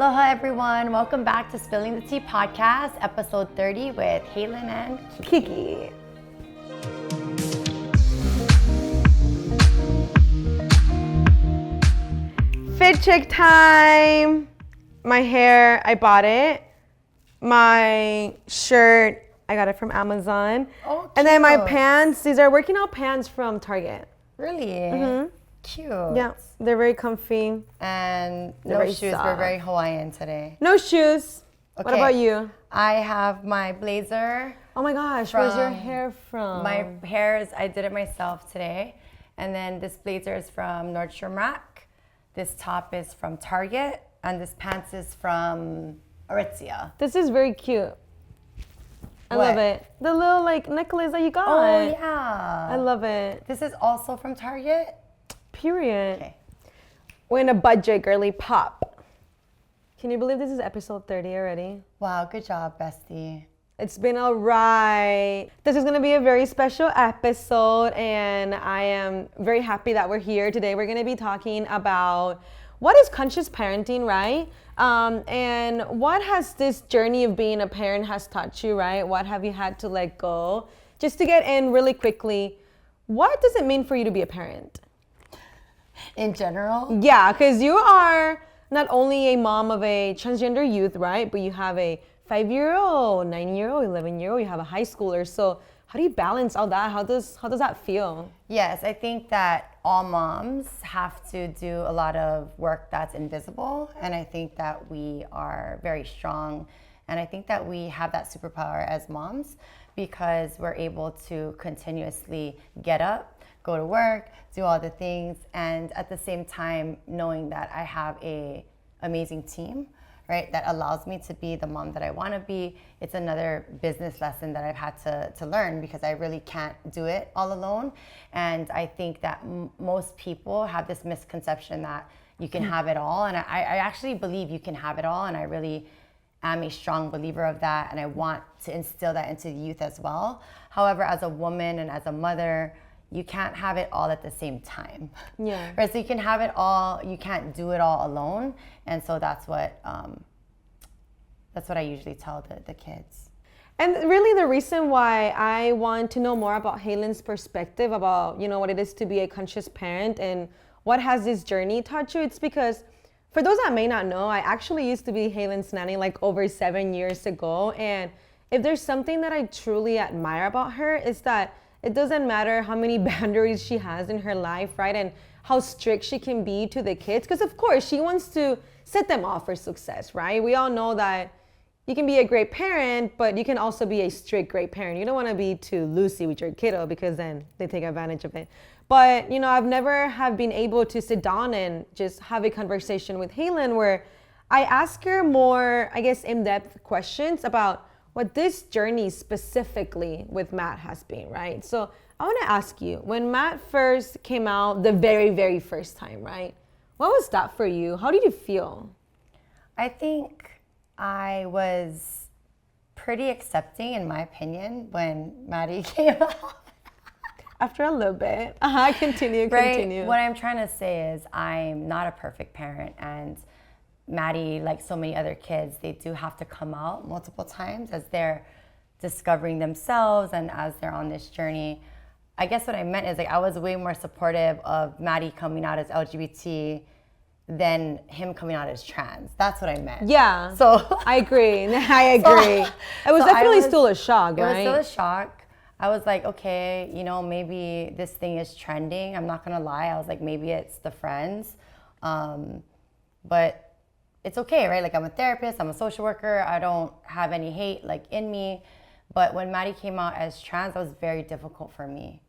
Aloha everyone, welcome back to Spilling the Tea podcast, episode 30 with Haylin and Kiki. Fit check time. My hair, I bought it. My shirt, I got it from Amazon. Oh, cute. And then my pants, these are working out pants from Target. Really? Mm-hmm. Cute. Yeah, they're very comfy. And They're no very shoes, soft. we're very Hawaiian today. No shoes. Okay. What about you? I have my blazer. Oh my gosh, where's your hair from? My hair is, I did it myself today. And then this blazer is from Nordstrom Rack. This top is from Target. And this pants is from Aritzia. This is very cute. I What? love it. The little like necklace that you got. Oh yeah. I love it. This is also from Target? Period. Okay. We're in a budget, girly pop. Can you believe this is episode 30 already? Wow, good job, bestie. It's been all right. This is going to be a very special episode, and I am very happy that we're here today. We're going to be talking about what is conscious parenting, right? And what has this journey of being a parent has taught you, right? What have you had to let go? Just to get in really quickly, what does it mean for you to be a parent? In general? Yeah, because you are not only a mom of a transgender youth, right? But you have a 5-year-old, 9-year-old, 11-year-old, you have a high schooler. So how do you balance all that? How does that feel? Yes, I think that all moms have to do a lot of work that's invisible. And I think that we are very strong. And I think that we have that superpower as moms because we're able to continuously get up, go to work, do all the things, and at the same time knowing that I have a amazing team, right, that allows me to be the mom that I want to be. It's another business lesson that I've had to learn because I really can't do it all alone. And I think that most people have this misconception that you can have it all, and I actually believe you can have it all, and I really am a strong believer of that, and I want to instill that into the youth as well. However, as a woman and as a mother, you can't have it all at the same time. Yeah. Right. So you can have it all. You can't do it all alone. And so that's what I usually tell the kids. And really the reason why I want to know more about Haylin's perspective about, you know, what it is to be a conscious parent and what has this journey taught you, it's because for those that may not know, I actually used to be Haylin's nanny like over 7 years ago. And if there's something that I truly admire about her is that it doesn't matter how many boundaries she has in her life, right? And how strict she can be to the kids. Because of course, she wants to set them off for success, right? We all know that you can be a great parent, but you can also be a strict great parent. You don't want to be too loosey with your kiddo because then they take advantage of it. But, you know, I've never have been able to sit down and just have a conversation with Haylin where I ask her more, I guess, in-depth questions about what this journey specifically with Matt has been, right? So I want to ask you, when Matt first came out the very, very first time, right? What was that for you? How did you feel? I think I was pretty accepting, in my opinion, when Maddie came out. After a little bit. Continue. What I'm trying to say is I'm not a perfect parent, and Maddie, like so many other kids, they do have to come out multiple times as they're discovering themselves and as they're on this journey. I guess what I meant is like I was way more supportive of Maddie coming out as LGBT than him coming out as trans. That's what I meant. Yeah. So I agree. It was definitely still a shock, right? It was still a shock. I was like, okay, you know, maybe this thing is trending. I'm not gonna lie. I was like, maybe it's the friends. But it's okay, right? Like I'm a therapist, I'm a social worker. I don't have any hate like in me. But when Maddie came out as trans, that was very difficult for me.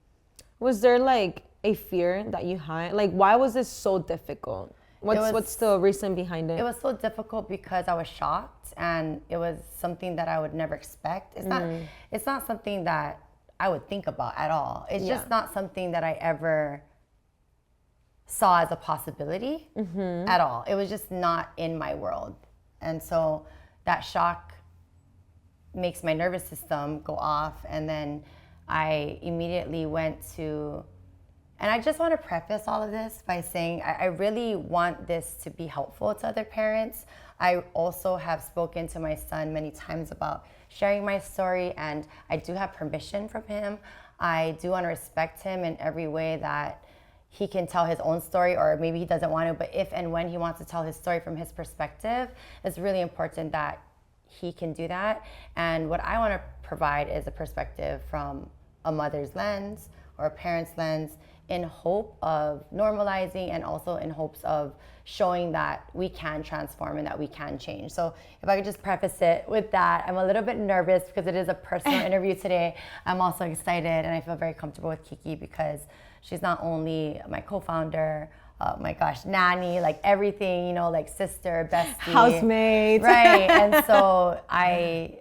Was there like a fear that you had? Like, why was this so difficult? What's the reason behind it? It was so difficult because I was shocked, and it was something that I would never expect. It's not something that I would think about at all. It's just not something that I ever saw as a possibility at all. It was just not in my world. And so that shock makes my nervous system go off, and then I immediately went to And I just want to preface all of this by saying I really want this to be helpful to other parents. I also have spoken to my son many times about sharing my story, and I do have permission from him. I do want to respect him in every way that he can tell his own story, or maybe he doesn't want to, but if and when he wants to tell his story from his perspective, it's really important that he can do that. And what I want to provide is a perspective from a mother's lens or a parent's lens, in hope of normalizing and also in hopes of showing that we can transform and that we can change. So if I could just preface it with that, I'm a little bit nervous because it is a personal interview today. I'm also excited, and I feel very comfortable with Kiki because she's not only my co-founder, my gosh, nanny, like everything, you know, like sister, bestie, housemate, right? And so I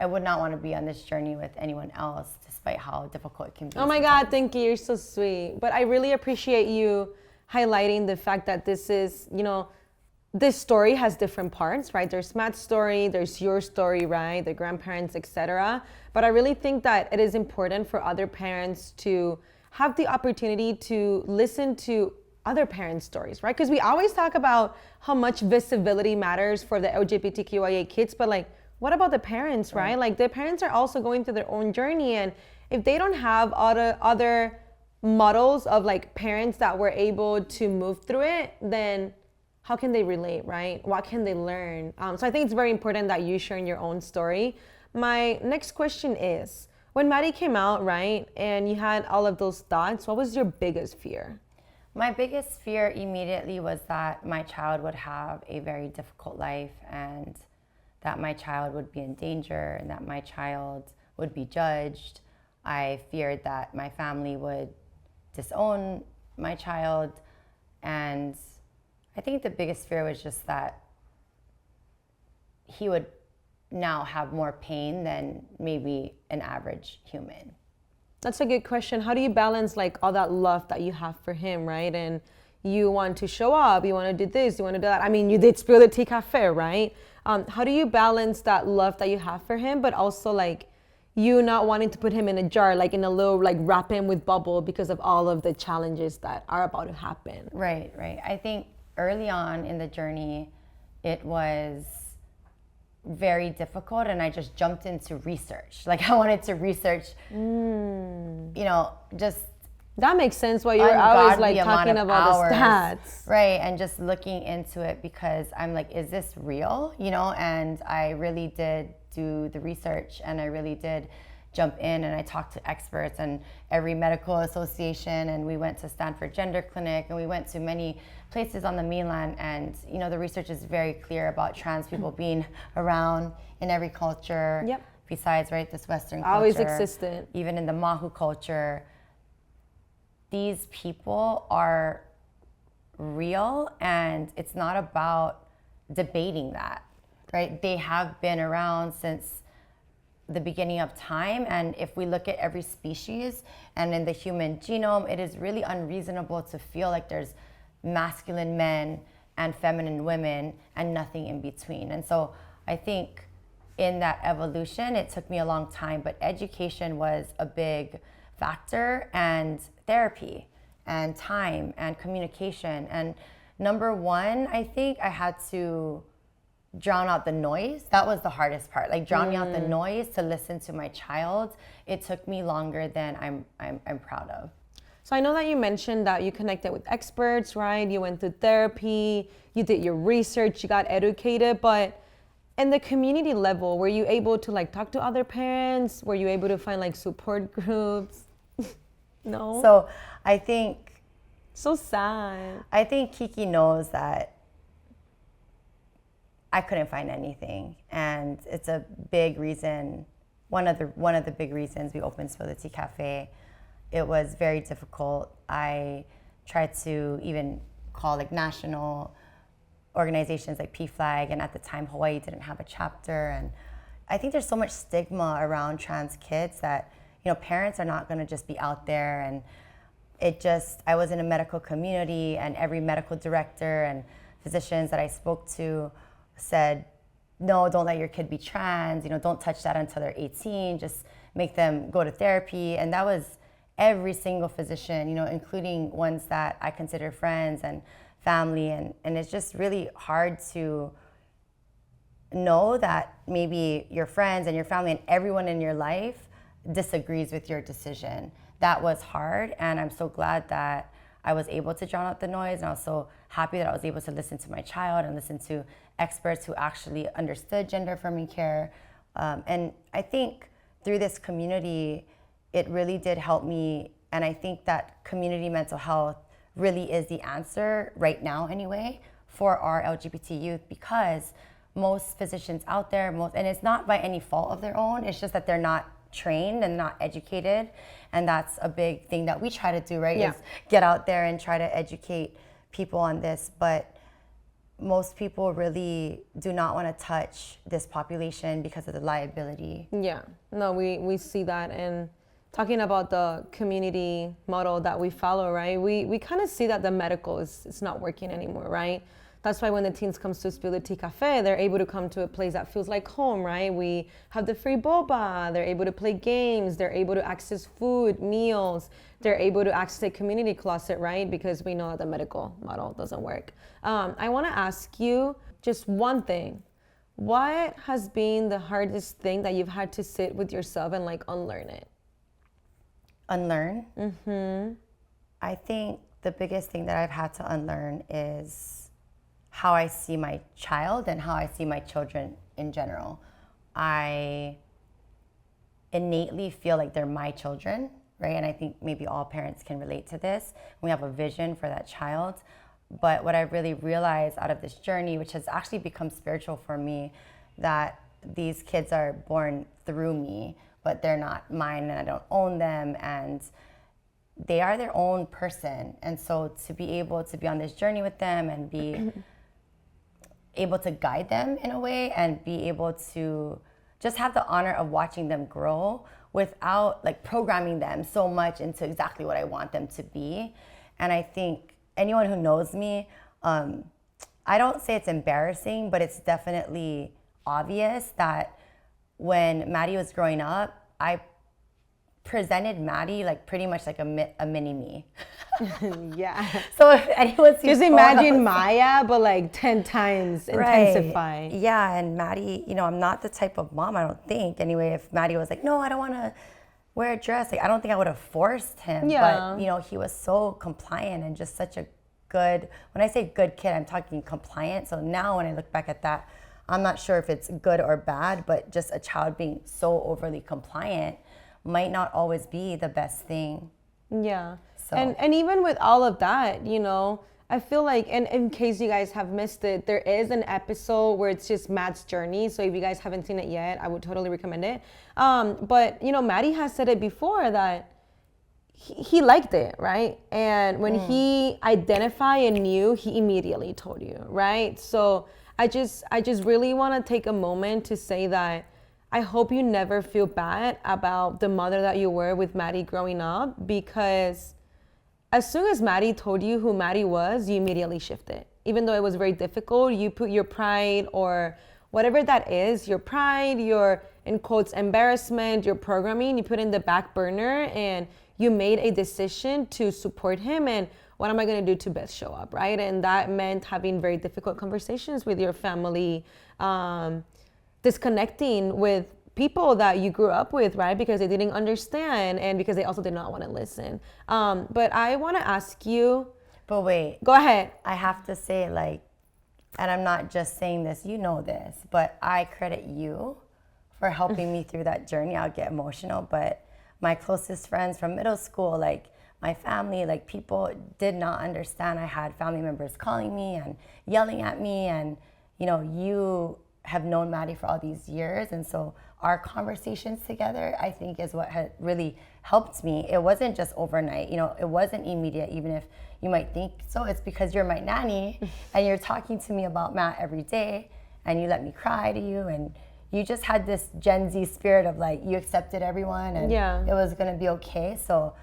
would not want to be on this journey with anyone else, despite how difficult it can be. Oh my God, thank you. You're so sweet. But I really appreciate you highlighting the fact that this is, you know, this story has different parts, right? There's Matt's story, there's your story, right? The grandparents, etc. But I really think that it is important for other parents to have the opportunity to listen to other parents' stories, right? Because we always talk about how much visibility matters for the LGBTQIA kids, but like, what about the parents, right? Like the parents are also going through their own journey, and if they don't have other models of like parents that were able to move through it, then how can they relate, right? What can they learn? So I think it's very important that you share your own story. My next question is, when Maddie came out, right, and you had all of those thoughts, what was your biggest fear? My biggest fear immediately was that my child would have a very difficult life, and that my child would be in danger, and that my child would be judged. I feared that my family would disown my child. And I think the biggest fear was just that he would now have more pain than maybe an average human. That's a good question. How do you balance like all that love that you have for him, right? And you want to show up, you want to do this, you want to do that. I mean, you did spill the tea cafe, right? How do you balance that love that you have for him, but also like you not wanting to put him in a jar, like in a little, like wrap him with bubble because of all of the challenges that are about to happen? Right. I think early on in the journey, it was very difficult, and I just jumped into research. Like I wanted to research, you know, just that makes sense why you're always like talking about hours, the stats. Right, and just looking into it because I'm like, is this real? You know, and I really did do the research, and I really did jump in, and I talked to experts and every medical association, and we went to Stanford Gender Clinic, and we went to many places on the mainland, and you know, the research is very clear about trans people being around in every culture. Yep. Besides, right, this Western culture. Always existent. Even in the Mahu culture, these people are real, and it's not about debating that, right? They have been around since the beginning of time, and if we look at every species and in the human genome, it is really unreasonable to feel like there's masculine men and feminine women and nothing in between. And so I think in that evolution, it took me a long time, but education was a big factor, and therapy and time and communication. And number one, I think I had to drown out the noise. That was the hardest part, like drowning out the noise to listen to my child. It took me longer than I'm proud of. So I know that you mentioned that you connected with experts, right? You went through therapy, you did your research, you got educated, but in the community level, were you able to like talk to other parents? Were you able to find like support groups? No. So I think, so sad. I think Kiki knows that I couldn't find anything, and it's a big reason. One of the big reasons we opened Spill the Tea Cafe. It was very difficult. I tried to even call like national organizations like PFLAG, and at the time Hawaii didn't have a chapter. And I think there's so much stigma around trans kids that, you know, parents are not going to just be out there. And I was in a medical community, and every medical director and physicians that I spoke to said, no, don't let your kid be trans, you know, don't touch that until they're 18, just make them go to therapy. And that was every single physician, you know, including ones that I consider friends and family, and it's just really hard to know that maybe your friends and your family and everyone in your life disagrees with your decision. That was hard, and I'm so glad that I was able to drown out the noise, and I was so happy that I was able to listen to my child and listen to experts who actually understood gender affirming care. And I think through this community, it really did help me, and I think that community mental health really is the answer right now anyway for our LGBT youth, because most physicians out there, and it's not by any fault of their own, it's just that they're not trained and not educated, and that's a big thing that we try to do, right? Is get out there and try to educate people on this, but most people really do not want to touch this population because of the liability. Yeah, no, we see that. And talking about the community model that we follow, right? We kind of see that the medical is not working anymore, right? That's why when the teens comes to Spill the Tea Cafe, they're able to come to a place that feels like home, right? We have the free boba, they're able to play games, they're able to access food, meals, they're able to access a community closet, right? Because we know that the medical model doesn't work. I wanna ask you just one thing. What has been the hardest thing that you've had to sit with yourself and like unlearn it? Unlearn? I think the biggest thing that I've had to unlearn is how I see my child and how I see my children in general. I innately feel like they're my children, right? And I think maybe all parents can relate to this. We have a vision for that child. But what I really realized out of this journey, which has actually become spiritual for me, that these kids are born through me, but they're not mine and I don't own them, and they are their own person. And so to be able to be on this journey with them and be able to guide them in a way and be able to just have the honor of watching them grow without like programming them so much into exactly what I want them to be. And I think anyone who knows me, I don't say it's embarrassing, but it's definitely obvious that when Maddie was growing up, I presented Maddie like pretty much like a mini me. Yeah. So if anyone sees just imagine Maya, but like 10 times intensified. Right. Yeah, and Maddie, I'm not the type of mom, I don't think. Anyway, if Maddie was like, no, I don't want to wear a dress, like I don't think I would have forced him. Yeah. But, he was so compliant and just such a good, when I say good kid, I'm talking compliant. So now when I look back at that, I'm not sure if it's good or bad, but just a child being so overly compliant might not always be the best thing. Yeah. So. And even with all of that, I feel like, and in case you guys have missed it, there is an episode where it's just Matt's journey. So if you guys haven't seen it yet, I would totally recommend it. But, Maddie has said it before that he liked it, right? And when he identified and knew, he immediately told you, right? So I just really want to take a moment to say that I hope you never feel bad about the mother that you were with Maddie growing up, because as soon as Maddie told you who Maddie was, you immediately shifted. Even though it was very difficult, you put your pride or whatever that is, your pride, your, in quotes, embarrassment, your programming, you put in the back burner and you made a decision to support him. And what am I going to do to best show up, right? And that meant having very difficult conversations with your family, disconnecting with people that you grew up with, right? Because they didn't understand and because they also did not want to listen. But I want to ask you. But wait. Go ahead. I have to say, and I'm not just saying this, this, but I credit you for helping me through that journey. I'll get emotional, but my closest friends from middle school, my family, people did not understand. I had family members calling me and yelling at me, and you have known Maddie for all these years, and so our conversations together, I think, is what had really helped me. It wasn't just overnight, it wasn't immediate, even if you might think so. It's because you're my nanny and you're talking to me about Matt every day, and you let me cry to you, and you just had this Gen Z spirit of you accepted everyone and it was gonna be okay. So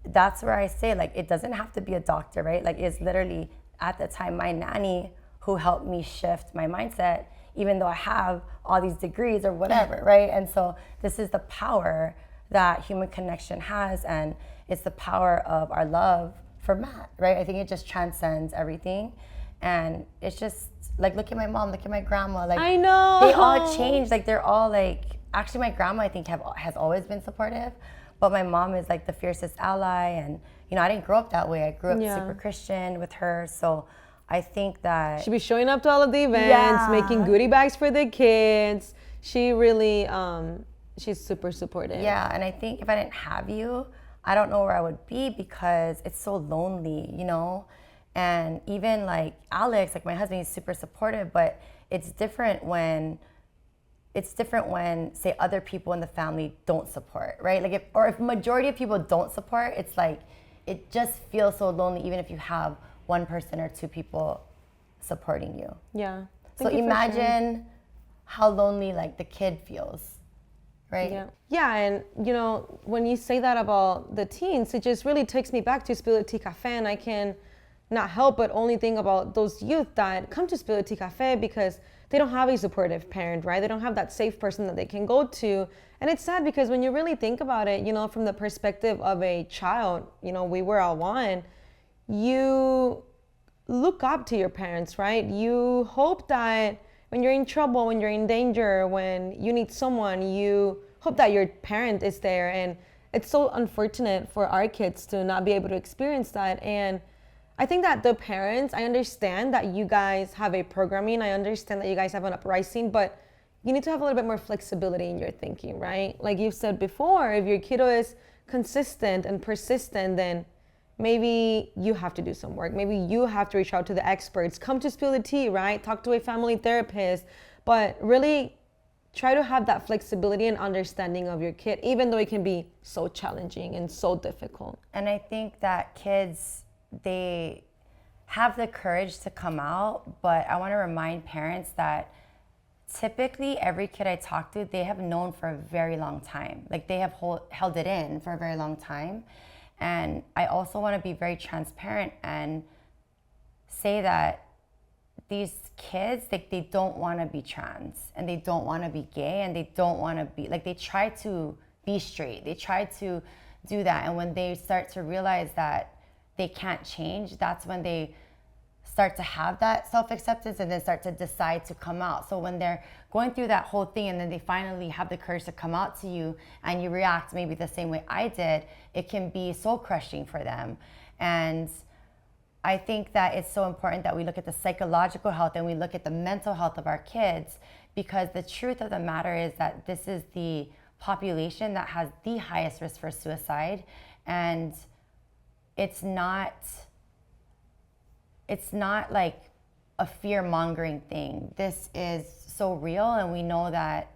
that's where I say, it doesn't have to be a doctor, right? It's literally at the time my nanny who helped me shift my mindset, even though I have all these degrees or whatever, right? And so this is the power that human connection has, and it's the power of our love for Matt, right? I think it just transcends everything. And it's just like, look at my mom, look at my grandma. Like, I know. they all changed. Like, they're all like, actually, my grandma, I think, has always been supportive. But my mom is like the fiercest ally. And, you know, I didn't grow up that way. I grew up super Christian with her. So I think that she'd be showing up to all of the events, making goodie bags for the kids. She really, she's super supportive. Yeah, and I think if I didn't have you, I don't know where I would be, because it's so lonely, you know? And even like Alex, like my husband, he's super supportive, but it's different when say other people in the family don't support, right? Like if majority of people don't support, it's like, it just feels so lonely, even if you have one person or two people supporting you. Yeah. So imagine how lonely like the kid feels, right? Yeah, and you know, when you say that about the teens, it just really takes me back to Spirit Tea Cafe, and I can not help but only think about those youth that come to Spirit Tea Cafe because they don't have a supportive parent, right? They don't have that safe person that they can go to. And it's sad because when you really think about it, you know, from the perspective of a child, you know, we were all one, you look up to your parents, right? You hope that when you're in trouble, when you're in danger, when you need someone, you hope that your parent is there. And it's so unfortunate for our kids to not be able to experience that. And I think that the parents, I understand that you guys have a programming, I understand that you guys have an uprising, but you need to have a little bit more flexibility in your thinking, right? Like you've said before, if your kiddo is consistent and persistent, then maybe you have to do some work. Maybe you have to reach out to the experts, come to Spill the Tea, right? Talk to a family therapist, but really try to have that flexibility and understanding of your kid, even though it can be so challenging and so difficult. And I think that kids, they have the courage to come out, but I want to remind parents that typically every kid I talk to, they have known for a very long time. Like they have held it in for a very long time. And I also want to be very transparent and say that these kids, like they don't want to be trans and they don't want to be gay and they don't want to be, like they try to be straight. They try to do that. And when they start to realize that they can't change, that's when they start to have that self-acceptance and then start to decide to come out. So when they're going through that whole thing and then they finally have the courage to come out to you and you react maybe the same way I did, it can be soul crushing for them. And I think that it's so important that we look at the psychological health and we look at the mental health of our kids, because the truth of the matter is that this is the population that has the highest risk for suicide. And it's not like a fear-mongering thing. This is so real, and we know that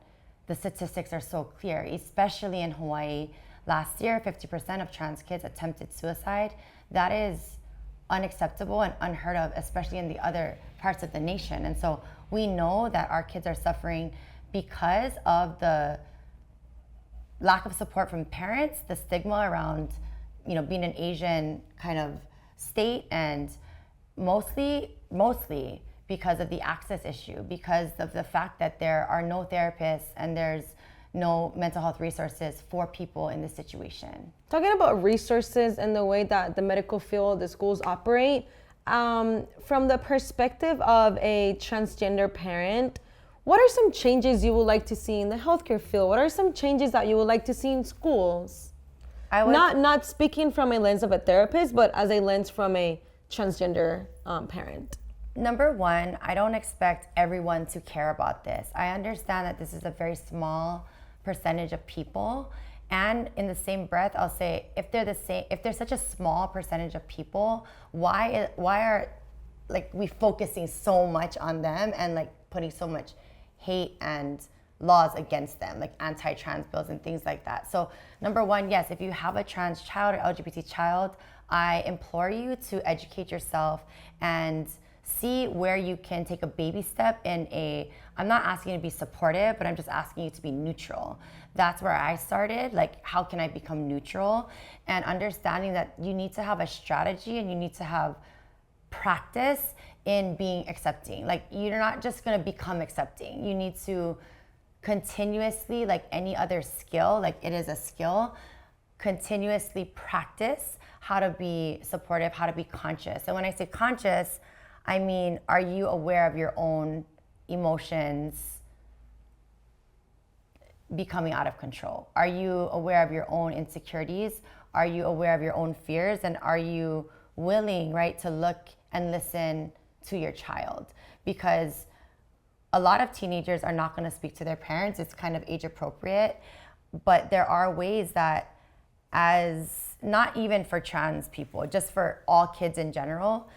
the statistics are so clear, especially in Hawaii. Last year, 50% of trans kids attempted suicide. That is unacceptable and unheard of, especially in the other parts of the nation. And so we know that our kids are suffering because of the lack of support from parents, the stigma around, you know, being an Asian kind of state, and mostly because of the access issue, because of the fact that there are no therapists and there's no mental health resources for people in this situation. Talking about resources and the way that the medical field, the schools operate, from the perspective of a transgender parent, what are some changes you would like to see in the healthcare field? What are some changes that you would like to see in schools? Not speaking from a lens of a therapist, but as a lens from a transgender parent. Number one, I don't expect everyone to care about this. I understand that this is a very small percentage of people, and in the same breath, I'll say if they're such a small percentage of people, why are like we focusing so much on them and like putting so much hate and laws against them, like anti-trans bills and things like that? So number one, yes, if you have a trans child or LGBT child, I implore you to educate yourself and see where you can take a baby step in I'm not asking you to be supportive, but I'm just asking you to be neutral. That's where I started. Like, how can I become neutral? And understanding that you need to have a strategy and you need to have practice in being accepting. Like, you're not just gonna become accepting. You need to continuously, like any other skill, like it is a skill, continuously practice how to be supportive, how to be conscious. And when I say conscious, I mean, are you aware of your own emotions becoming out of control? Are you aware of your own insecurities? Are you aware of your own fears? And are you willing, right, to look and listen to your child? Because a lot of teenagers are not going to speak to their parents. It's kind of age appropriate. But there are ways that, as not even for trans people, just for all kids in general,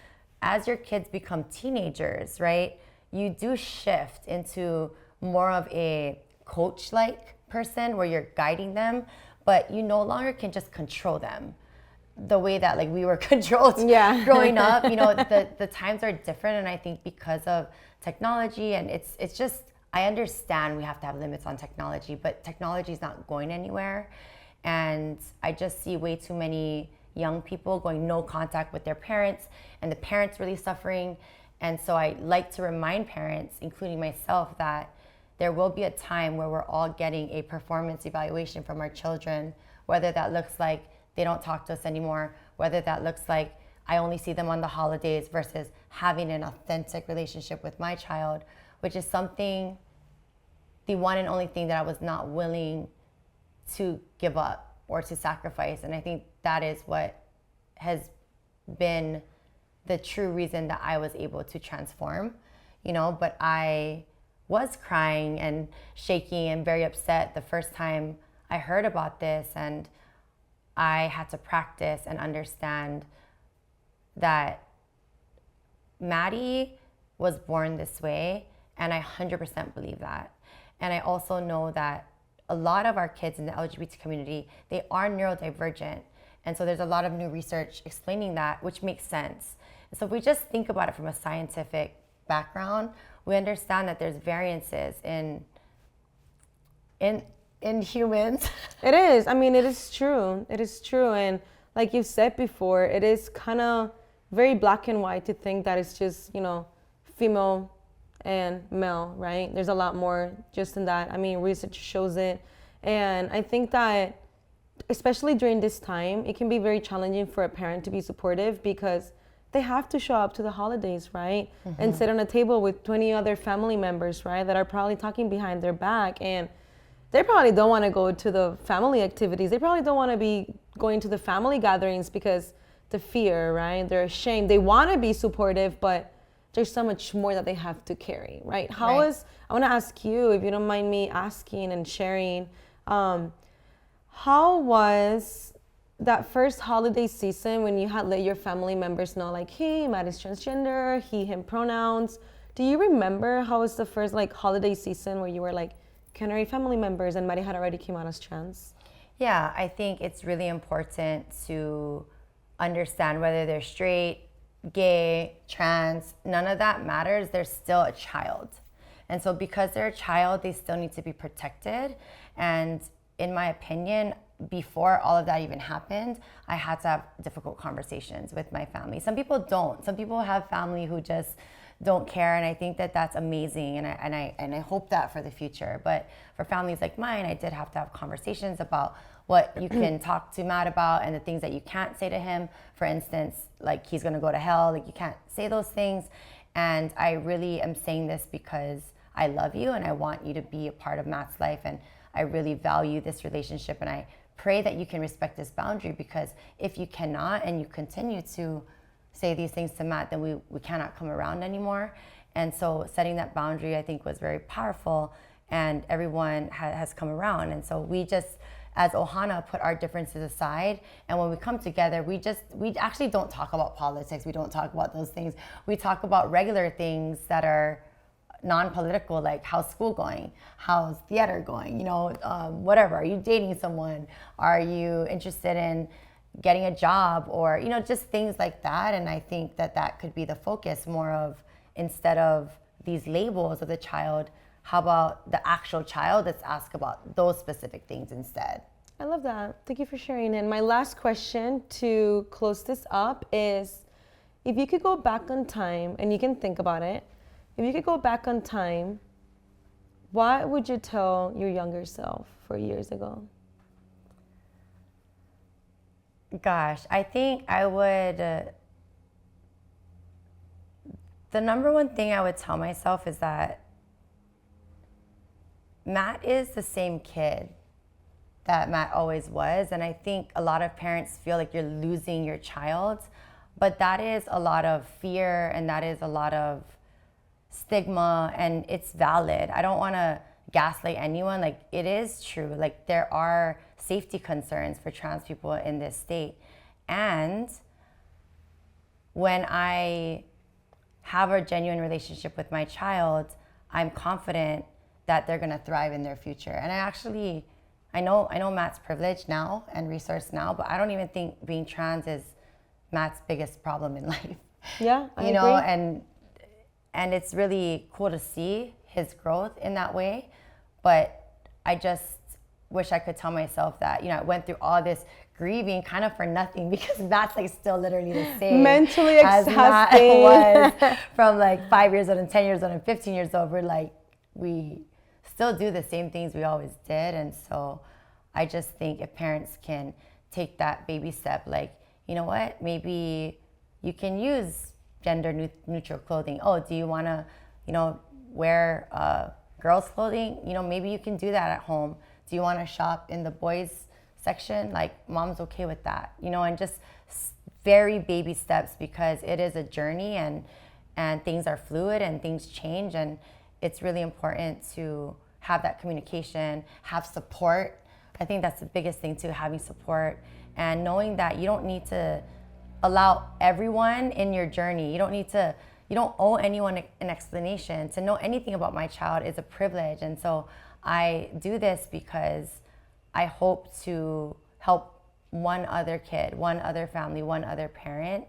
as your kids become teenagers, right, you do shift into more of a coach-like person where you're guiding them, but you no longer can just control them the way that like we were controlled growing up. You know, the times are different, and I think because of technology, and it's just, I understand we have to have limits on technology, but technology is not going anywhere. And I just see way too many young people going no contact with their parents, and the parents really suffering. And so I like to remind parents, including myself, that there will be a time where we're all getting a performance evaluation from our children, whether that looks like they don't talk to us anymore, whether that looks like I only see them on the holidays versus having an authentic relationship with my child, which is something, the one and only thing that I was not willing to give up or to sacrifice. And I think that is what has been the true reason that I was able to transform, you know. But I was crying and shaking and very upset the first time I heard about this, and I had to practice and understand that Maddie was born this way, and I 100% believe that. And I also know that a lot of our kids in the LGBT community, they are neurodivergent. And so there's a lot of new research explaining that, which makes sense. So if we just think about it from a scientific background, we understand that there's variances in humans. It is. I mean, it is true. It is true. And like you said before, it is kind of very black and white to think that it's just, you know, female and male, right? There's a lot more just in that. I mean, research shows it. And I think that especially during this time, it can be very challenging for a parent to be supportive because they have to show up to the holidays, right? Mm-hmm. And sit on a table with 20 other family members, right? That are probably talking behind their back. And they probably don't want to go to the family activities. They probably don't want to be going to the family gatherings because the fear, right? They're ashamed. They want to be supportive, but there's so much more that they have to carry, right? I want to ask you, if you don't mind me asking and sharing, how was that first holiday season when you had let your family members know, like, hey, Matt is transgender, he, him pronouns? Do you remember how was the first like holiday season where you were like, can our family members, and Maddie had already came out as trans? Yeah, I think it's really important to understand whether they're straight, gay, trans, none of that matters. They're still a child. And so because they're a child, they still need to be protected. And in my opinion, before all of that even happened, I had to have difficult conversations with my family. Some people don't. Some people have family who just don't care, and I think that that's amazing, and I hope that for the future. But for families like mine, I did have to have conversations about what you can talk to Matt about and the things that you can't say to him. For instance, like he's gonna go to hell, like you can't say those things. And I really am saying this because I love you and I want you to be a part of Matt's life, and I really value this relationship, and I pray that you can respect this boundary, because if you cannot and you continue to say these things to Matt, then we cannot come around anymore. And so setting that boundary, I think, was very powerful, and everyone has come around. And so we just, as Ohana, put our differences aside, and when we come together, we actually don't talk about politics. We don't talk about those things. We talk about regular things that are non-political, like how's school going, how's theater going, whatever. Are you dating someone? Are you interested in getting a job, or just things like that? And I think that could be the focus more of, instead of these labels of the child, how about the actual child? Let's ask about those specific things instead. I love that. Thank you for sharing. And my last question to close this up is, if you could go back on time, and you can think about it, if you could go back on time, what would you tell your younger self 4 years ago? Gosh, I think I would. The number one thing I would tell myself is that Matt is the same kid that Matt always was. And I think a lot of parents feel like you're losing your child, but that is a lot of fear and that is a lot of stigma, and it's valid. I don't want to gaslight anyone. Like, it is true. Like, there are safety concerns for trans people in this state. And when I have a genuine relationship with my child, I'm confident that they're gonna thrive in their future. And I know Matt's privileged now and resourced now, but I don't even think being trans is Matt's biggest problem in life. Yeah, I you know, agree. and it's really cool to see his growth in that way. But I just wish I could tell myself that, you know, I went through all this grieving kind of for nothing, because Matt's like still literally the same. Mentally as Matt exhausting. was from like 5 years old and 10 years old and 15 years old. We still do the same things we always did. And so I just think if parents can take that baby step, like, you know what, maybe you can use gender neutral clothing. Oh, do you want to, you know, wear girls clothing? You know, maybe you can do that at home. Do you want to shop in the boys section? Like, mom's okay with that, you know. And just very baby steps, because it is a journey, and things are fluid and things change, and it's really important to have that communication, have support. I think that's the biggest thing too, having support and knowing that you don't need to allow everyone in your journey. You don't owe anyone an explanation. To know anything about my child is a privilege. And so I do this because I hope to help one other kid, one other family, one other parent.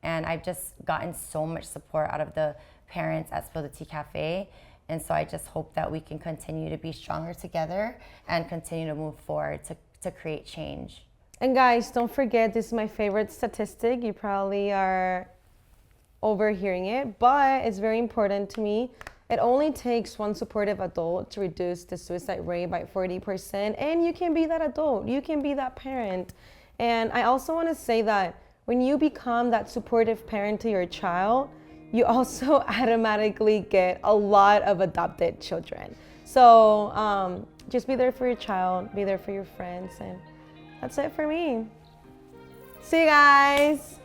And I've just gotten so much support out of the parents at Spill the Tea Cafe. And so I just hope that we can continue to be stronger together and continue to move forward to create change. And guys, don't forget, this is my favorite statistic. You probably are overhearing it, but it's very important to me. It only takes one supportive adult to reduce the suicide rate by 40%. And you can be that adult, you can be that parent. And I also want to say that when you become that supportive parent to your child, you also automatically get a lot of adopted children. So just be there for your child, be there for your friends, and that's it for me. See you guys.